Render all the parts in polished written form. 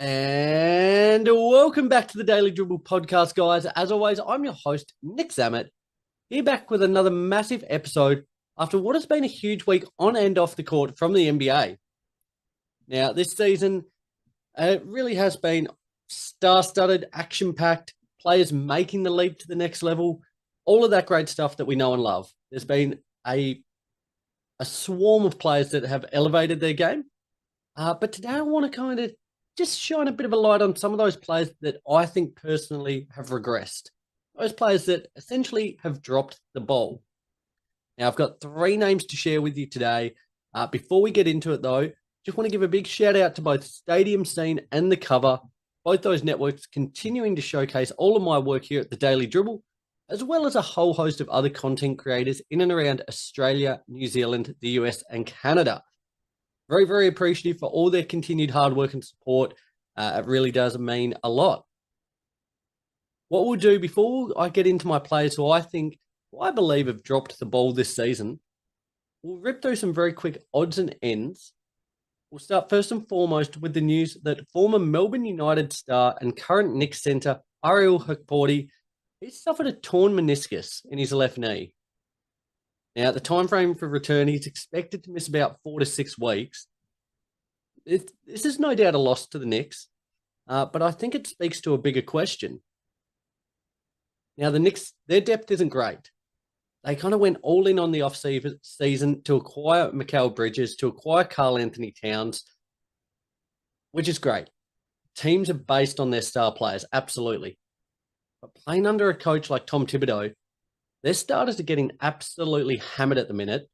And welcome back to the Daily Dribble podcast, guys. As always, I'm your host, Nick Zammit, here back with another massive episode after what has been a huge week on and off the court from the NBA. Now, this season, it really has been star-studded, action-packed, players making the league to the next level, all of that great stuff that we know and love. There's been a swarm of players that have elevated their game. But today I want to kind of just shine a bit of a light on some of those players that I think personally have regressed. Those players that essentially have dropped the ball. Now, I've got three names to share with you today. Before we get into it, though, just want to give a big shout out to both Stadium Scene and The Cover, both those networks continuing to showcase all of my work here at the Daily Dribble, as well as a whole host of other content creators in and around Australia, New Zealand, the US, and Canada. Very, very appreciative for all their continued hard work and support. It really does mean a lot. What we'll do before I get into my players who I believe have dropped the ball this season, we'll rip through some very quick odds and ends. We'll start first and foremost with the news that former Melbourne United star and current Knicks centre Ariel Hukporti, he's suffered a torn meniscus in his left knee. Now, the time frame for return, he's expected to miss about 4 to 6 weeks. This is no doubt a loss to the Knicks, but I think it speaks to a bigger question. Now, the Knicks, their depth isn't great. They kind of went all in on the off-season to acquire Mikal Bridges, to acquire Karl Anthony Towns, which is great. Teams are based on their star players, absolutely. But playing under a coach like Tom Thibodeau, their starters are getting absolutely hammered at the minute.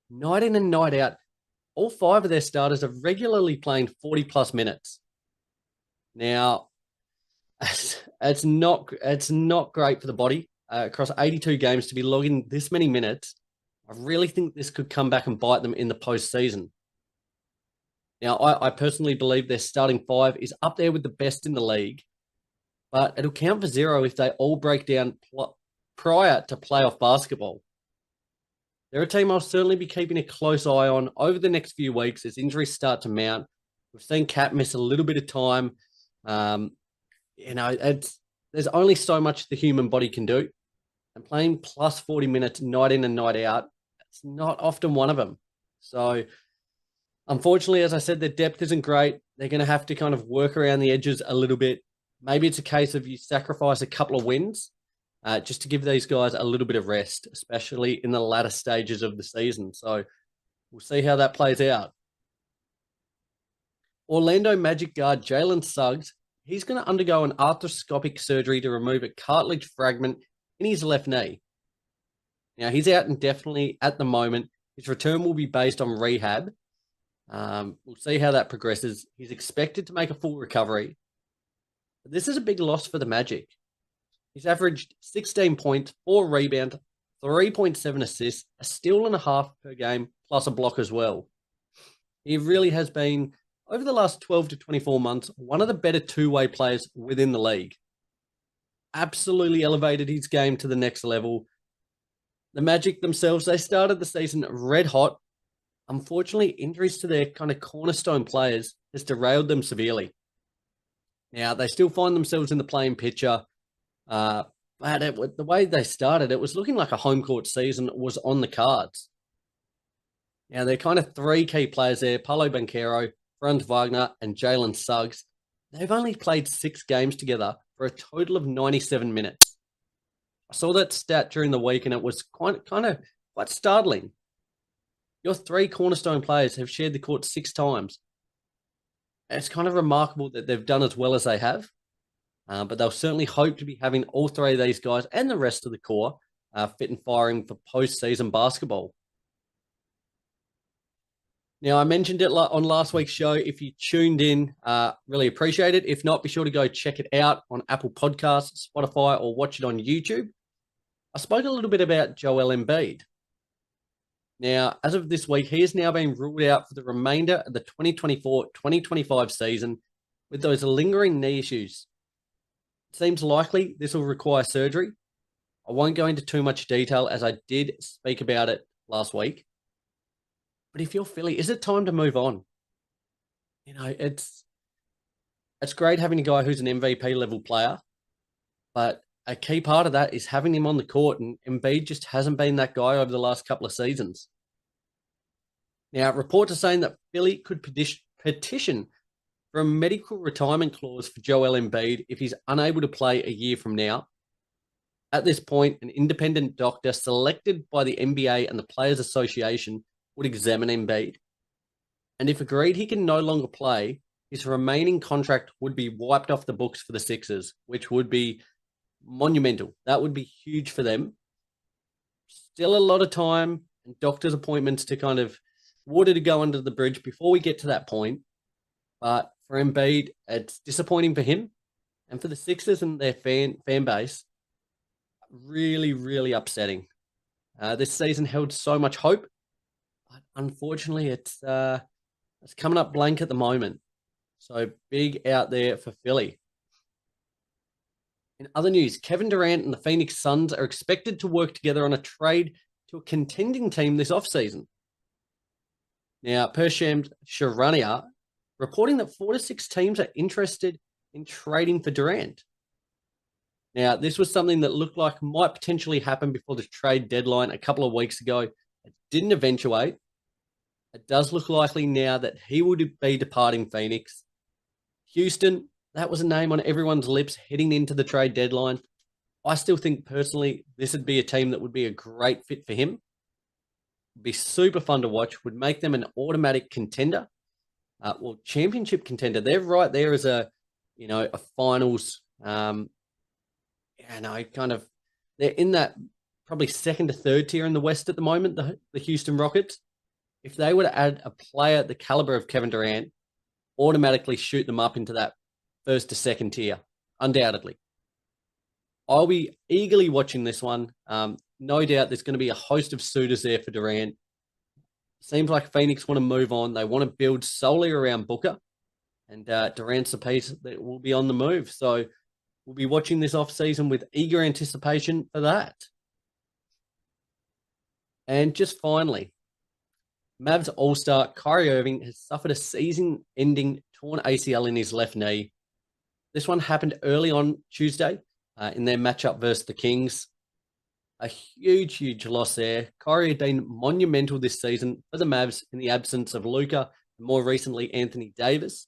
Night in and night out, all five of their starters are regularly playing 40-plus minutes. Now, it's not great for the body. Across 82 games to be logging this many minutes, I really think this could come back and bite them in the postseason. Now, I personally believe their starting five is up there with the best in the league, but it'll count for zero if they all break down prior to playoff basketball. They're a team I'll certainly be keeping a close eye on over the next few weeks as injuries start to mount. We've seen Cat miss a little bit of time. There's only so much the human body can do. And playing plus 40 minutes night in and night out, it's not often one of them. So, unfortunately, as I said, their depth isn't great. They're going to have to kind of work around the edges a little bit. Maybe it's a case of you sacrifice a couple of wins just to give these guys a little bit of rest, especially in the latter stages of the season. So, we'll see how that plays out. Orlando Magic guard Jalen Suggs, he's going to undergo an arthroscopic surgery to remove a cartilage fragment in his left knee. Now, he's out indefinitely at the moment. His return will be based on rehab. We'll see how that progresses. He's expected to make a full recovery. But this is a big loss for the Magic. He's averaged 16 points, 4 rebounds, 3.7 assists, a steal and a half per game, plus a block as well. He really has been, over the last 12 to 24 months, one of the better two-way players within the league. Absolutely elevated his game to the next level. The Magic themselves, they started the season red hot. Unfortunately, injuries to their kind of cornerstone players has derailed them severely. Now, they still find themselves in the play-in picture. But the way they started, it was looking like a home court season was on the cards. Now, they're kind of three key players there, Paolo Banchero, Franz Wagner, and Jalen Suggs. They've only played 6 games together for a total of 97 minutes. I saw that stat during the week, and it was quite startling. Your 3 cornerstone players have shared the court 6 times. And it's kind of remarkable that they've done as well as they have. But they'll certainly hope to be having all 3 of these guys and the rest of the core fit and firing for postseason basketball. Now, I mentioned it on last week's show. If you tuned in, really appreciate it. If not, be sure to go check it out on Apple Podcasts, Spotify, or watch it on YouTube. I spoke a little bit about Joel Embiid. Now, as of this week, he has now been ruled out for the remainder of the 2024-2025 season with those lingering knee issues. It seems likely this will require surgery. I won't go into too much detail as I did speak about it last week. But if you're Philly, is it time to move on? You know, It's great having a guy who's an MVP level player, but a key part of that is having him on the court, and Embiid just hasn't been that guy over the last couple of seasons. Now, reports are saying that Philly could petition for a medical retirement clause for Joel Embiid if he's unable to play a year from now. At this point, an independent doctor selected by the NBA and the Players Association would examine Embiid. And if agreed he can no longer play, his remaining contract would be wiped off the books for the Sixers, which would be monumental. That would be huge for them. Still a lot of time and doctor's appointments to kind of water to go under the bridge before we get to that point. But for Embiid, it's disappointing for him and for the Sixers and their fan base. Really, really upsetting. This season held so much hope, but unfortunately, it's coming up blank at the moment. So big out there for Philly. In other news, Kevin Durant and the Phoenix Suns are expected to work together on a trade to a contending team this offseason. Now, per Shams Charania, reporting that 4 to 6 teams are interested in trading for Durant. Now, this was something that looked like might potentially happen before the trade deadline a couple of weeks ago. It didn't eventuate. It does look likely now that he would be departing Phoenix. Houston, that was a name on everyone's lips heading into the trade deadline. I still think personally this would be a team that would be a great fit for him. Would be super fun to watch. Would make them an automatic contender. Championship contender. They're right there as a finals. They're in that probably second to third tier in the West at the moment. The Houston Rockets. If they were to add a player the caliber of Kevin Durant, automatically shoot them up into that first to second tier, undoubtedly. I'll be eagerly watching this one. No doubt there's going to be a host of suitors there for Durant. Seems like Phoenix want to move on. They want to build solely around Booker. And Durant's a piece that will be on the move. So we'll be watching this offseason with eager anticipation for that. And just finally, Mavs All-Star Kyrie Irving has suffered a season-ending torn ACL in his left knee. This one happened early on Tuesday in their matchup versus the Kings. A huge, huge loss there. Kyrie had been monumental this season for the Mavs in the absence of Luka and more recently Anthony Davis.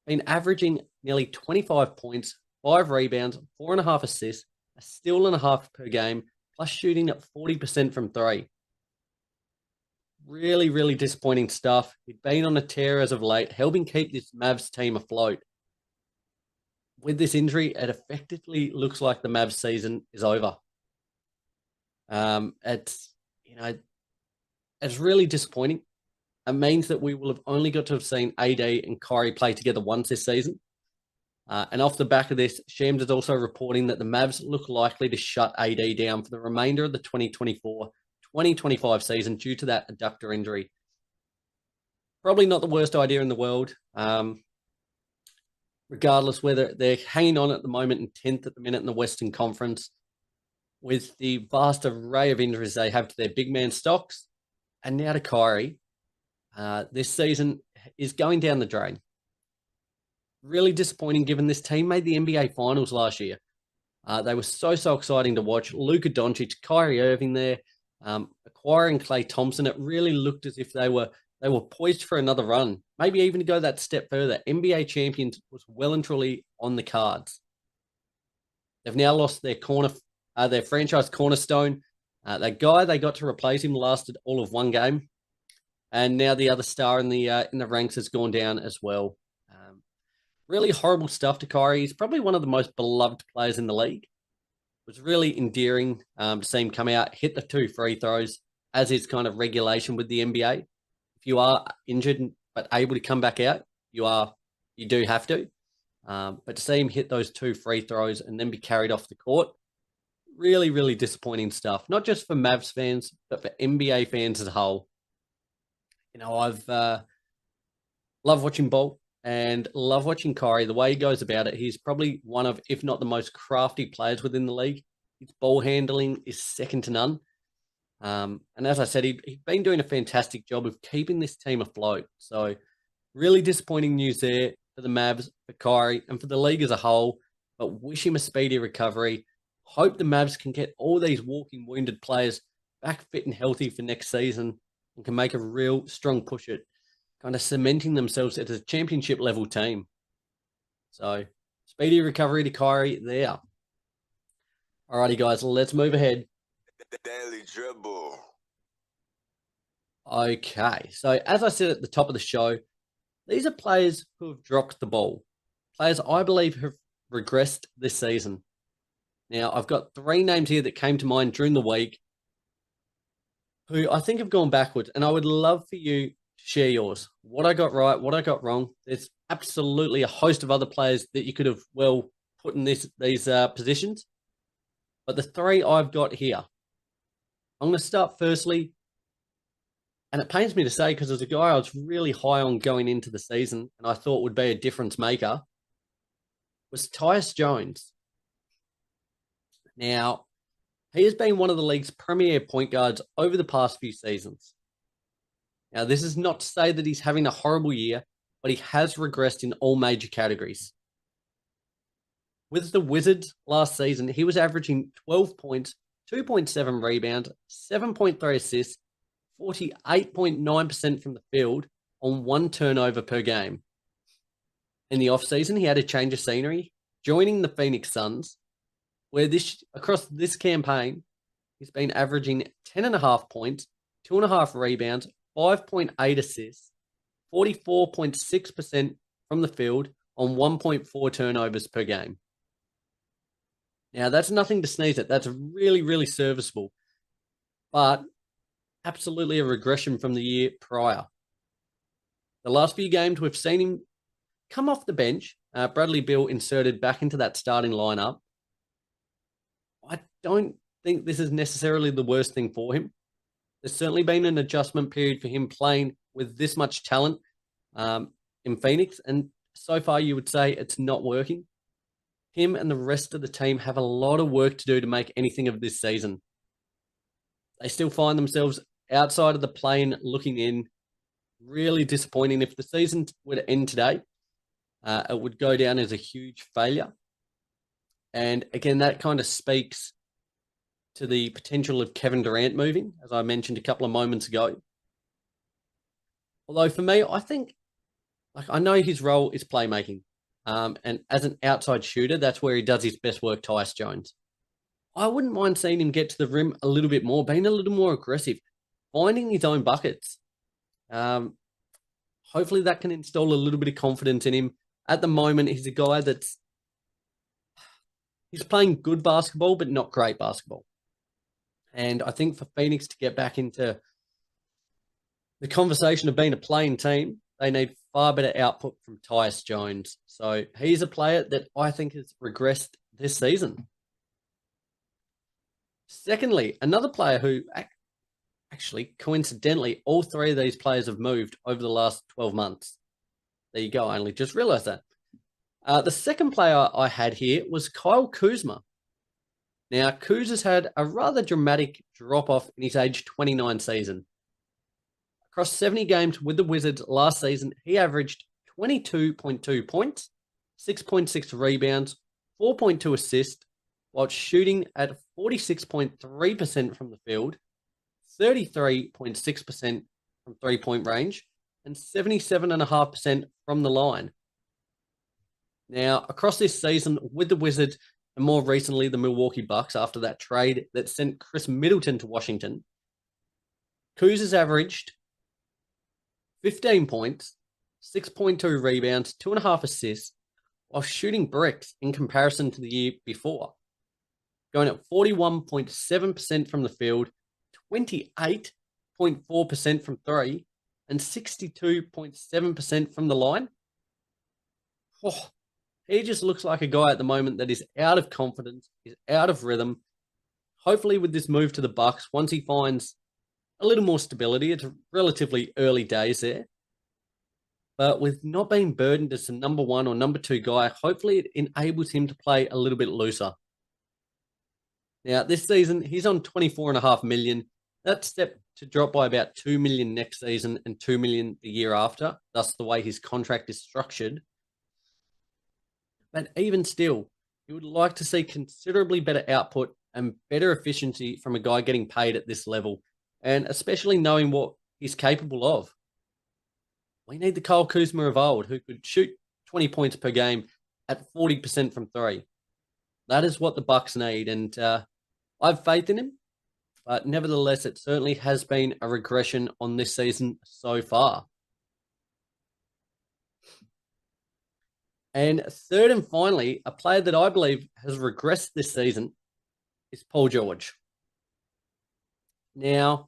Been averaging nearly 25 points, 5 rebounds, 4.5 assists, a steal and a half per game, plus shooting at 40% from 3. Really, really disappointing stuff. He'd been on a tear as of late, helping keep this Mavs team afloat. With this injury, it effectively looks like the Mavs season is over. It's really disappointing. It means that we will have only got to have seen AD and Kyrie play together once this season. And off the back of this, Shams is also reporting that the Mavs look likely to shut AD down for the remainder of the 2024-2025 season due to that adductor injury. Probably not the worst idea in the world. Regardless whether they're hanging on at the moment in 10th at the minute in the Western Conference with the vast array of injuries they have to their big man stocks and now to Kyrie. This season is going down the drain. Really disappointing given this team made the NBA Finals last year. They were so exciting to watch. Luka Doncic, Kyrie Irving there, acquiring Klay Thompson. It really looked as if they were poised for another run. Maybe even to go that step further. NBA champions was well and truly on the cards. They've now lost their franchise cornerstone. That guy they got to replace him lasted all of one game. And now the other star in the ranks has gone down as well. Really horrible stuff to Kyrie. He's probably one of the most beloved players in the league. It was really endearing to see him come out, hit the 2 free throws, as is kind of regulation with the NBA. If you are injured but able to come back out, you do have to. But to see him hit those 2 free throws and then be carried off the court, really, really disappointing stuff. Not just for Mavs fans, but for NBA fans as a whole. I've loved watching ball and love watching Kyrie. The way he goes about it, he's probably one of, if not the most crafty players within the league. His ball handling is second to none. And as I said, he's been doing a fantastic job of keeping this team afloat. So really disappointing news there. for the Mavs, for Kyrie, and for the league as a whole, but wish him a speedy recovery. Hope the Mavs can get all these walking wounded players back fit and healthy for next season and can make a real strong push at kind of cementing themselves as a championship level team. So, speedy recovery to Kyrie there. Alrighty, guys, let's move ahead. Daily Dribble. Okay, so as I said at the top of the show, these are players who have dropped the ball. Players I believe have regressed this season. Now, I've got 3 names here that came to mind during the week who I think have gone backwards, and I would love for you to share yours. What I got right, what I got wrong. There's absolutely a host of other players that you could have, well, put in these positions. But the 3 I've got here, I'm going to start firstly, and it pains me to say because as a guy I was really high on going into the season and I thought would be a difference maker, was Tyus Jones. Now, he has been one of the league's premier point guards over the past few seasons. Now, this is not to say that he's having a horrible year, but he has regressed in all major categories. With the Wizards last season, he was averaging 12 points, 2.7 rebounds, 7.3 assists, 48.9% from the field on 1 turnover per game. In the offseason, he had a change of scenery, joining the Phoenix Suns, where across this campaign, he's been averaging 10.5 points, 2.5 rebounds, 5.8 assists, 44.6% from the field on 1.4 turnovers per game. Now, that's nothing to sneeze at. That's really, really serviceable. But absolutely a regression from the year prior. The last few games, we've seen him come off the bench. Bradley Beal inserted back into that starting lineup. I don't think this is necessarily the worst thing for him. There's certainly been an adjustment period for him playing with this much talent in Phoenix, and so far you would say it's not working. Him and the rest of the team have a lot of work to do to make anything of this season. They still find themselves outside of the play-in looking in. Really disappointing. If the season were to end today, it would go down as a huge failure. And again, that kind of speaks to the potential of Kevin Durant moving, as I mentioned a couple of moments ago. Although for me, I think, I know his role is playmaking. And as an outside shooter, that's where he does his best work, Tyus Jones. I wouldn't mind seeing him get to the rim a little bit more, being a little more aggressive, finding his own buckets. Hopefully that can install a little bit of confidence in him. At the moment, he's a guy he's playing good basketball, but not great basketball. And I think for Phoenix to get back into the conversation of being a playing team, they need far better output from Tyus Jones. So he's a player that I think has regressed this season. Secondly, another player who actually, coincidentally, all 3 of these players have moved over the last 12 months. There you go. I only just realized that. The second player I had here was Kyle Kuzma. Now, Kuz has had a rather dramatic drop-off in his age 29 season. Across 70 games with the Wizards last season, he averaged 22.2 points, 6.6 rebounds, 4.2 assists, while shooting at 46.3% from the field, 33.6% from three-point range, and 77.5% from the line. Now, across this season with the Wizards, and more recently the Milwaukee Bucks after that trade that sent Chris Middleton to Washington, Kuz has averaged 15 points, 6.2 rebounds, 2.5 assists, while shooting bricks in comparison to the year before, going at 41.7% from the field, 28.4% from three, and 62.7% from the line. Oh, he just looks like a guy at the moment that is out of confidence, is out of rhythm. Hopefully with this move to the Bucks, once he finds a little more stability, it's relatively early days there. But with not being burdened as a number one or number two guy, hopefully it enables him to play a little bit looser. Now, this season, he's on $24.5 million. That's set to drop by about $2 million next season and $2 million the year after. Thus, the way his contract is structured. But even still, you would like to see considerably better output and better efficiency from a guy getting paid at this level, and especially knowing what he's capable of. We need the Kyle Kuzma of old, who could shoot 20 points per game at 40% from three. That is what the Bucks need, and I have faith in him. But nevertheless, it certainly has been a regression on this season so far. And third and finally, a player that I believe has regressed this season is Paul George. Now,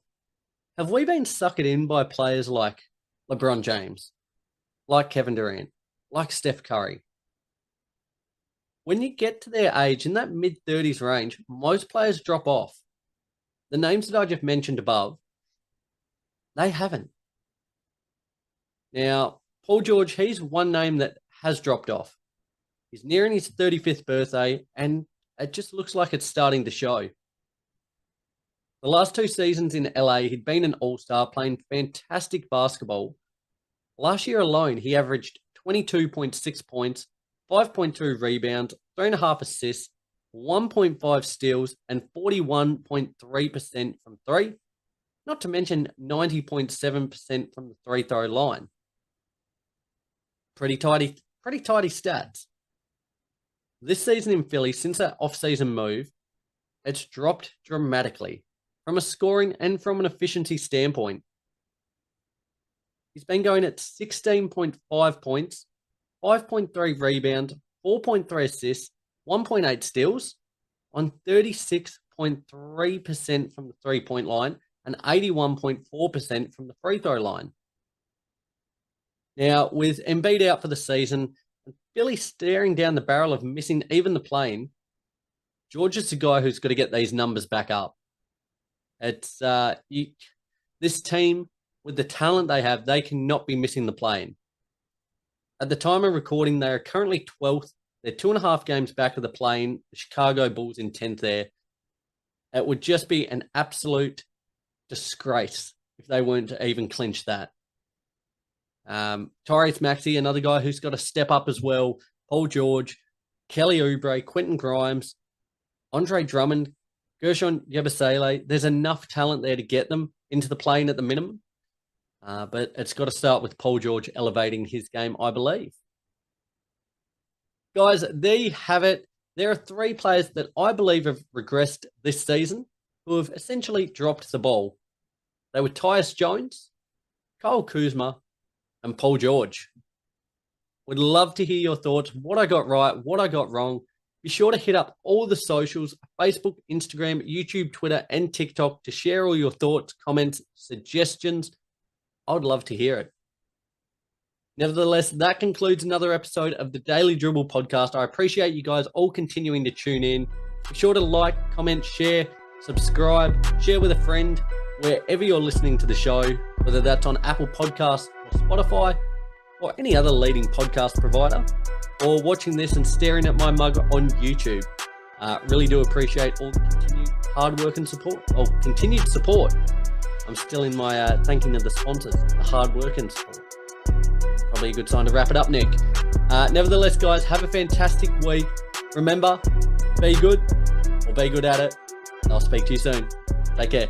have we been suckered in by players like LeBron James, like Kevin Durant, like Steph Curry? When you get to their age, in that mid-30s range, most players drop off. The names that I just mentioned above, they haven't. Now, Paul George, he's one name that has dropped off. He's nearing his 35th birthday, and it just looks like it's starting to show. The last 2 seasons in LA, he'd been an all-star, playing fantastic basketball. Last year alone, he averaged 22.6 points, 5.2 rebounds, 3.5 assists, 1.5 steals, and 41.3% from three, not to mention 90.7% from the free throw line. Pretty tidy stats. This season in Philly, since that off-season move, it's dropped dramatically from a scoring and from an efficiency standpoint. He's been going at 16.5 points, 5.3 rebounds, 4.3 assists, 1.8 steals on 36.3% from the three-point line and 81.4% from the free throw line. Now, with Embiid out for the season and Philly staring down the barrel of missing even the plane, George is the guy who's got to get these numbers back up. It's this team, with the talent they have, they cannot be missing the plane. At the time of recording, they are currently 12th. They're 2.5 games back of the plane. The Chicago Bulls in 10th there. It would just be an absolute disgrace if they weren't to even clinch that. Tyrese Maxey, another guy who's got to step up as well. Paul George, Kelly Oubre, Quentin Grimes, Andre Drummond, Gershon Yabusele. There's enough talent there to get them into the plane at the minimum. But it's got to start with Paul George elevating his game, I believe. Guys, there you have it. There are 3 players that I believe have regressed this season who have essentially dropped the ball. They were Tyus Jones, Kyle Kuzma, and Paul George. Would love to hear your thoughts, what I got right, what I got wrong. Be sure to hit up all the socials, Facebook, Instagram, YouTube, Twitter, and TikTok to share all your thoughts, comments, suggestions. I would love to hear it. Nevertheless, that concludes another episode of the Daily Dribble podcast. I appreciate you guys all continuing to tune in. Be sure to like, comment, share, subscribe, share with a friend, wherever you're listening to the show, whether that's on Apple Podcasts or Spotify or any other leading podcast provider, or watching this and staring at my mug on YouTube. Really do appreciate all the continued hard work and support, or continued support. I'm still in my thanking of the sponsors, the hard work and support. Probably a good sign to wrap it up, Nick. Nevertheless, guys, have a fantastic week. Remember, be good or be good at it. And I'll speak to you soon. Take care.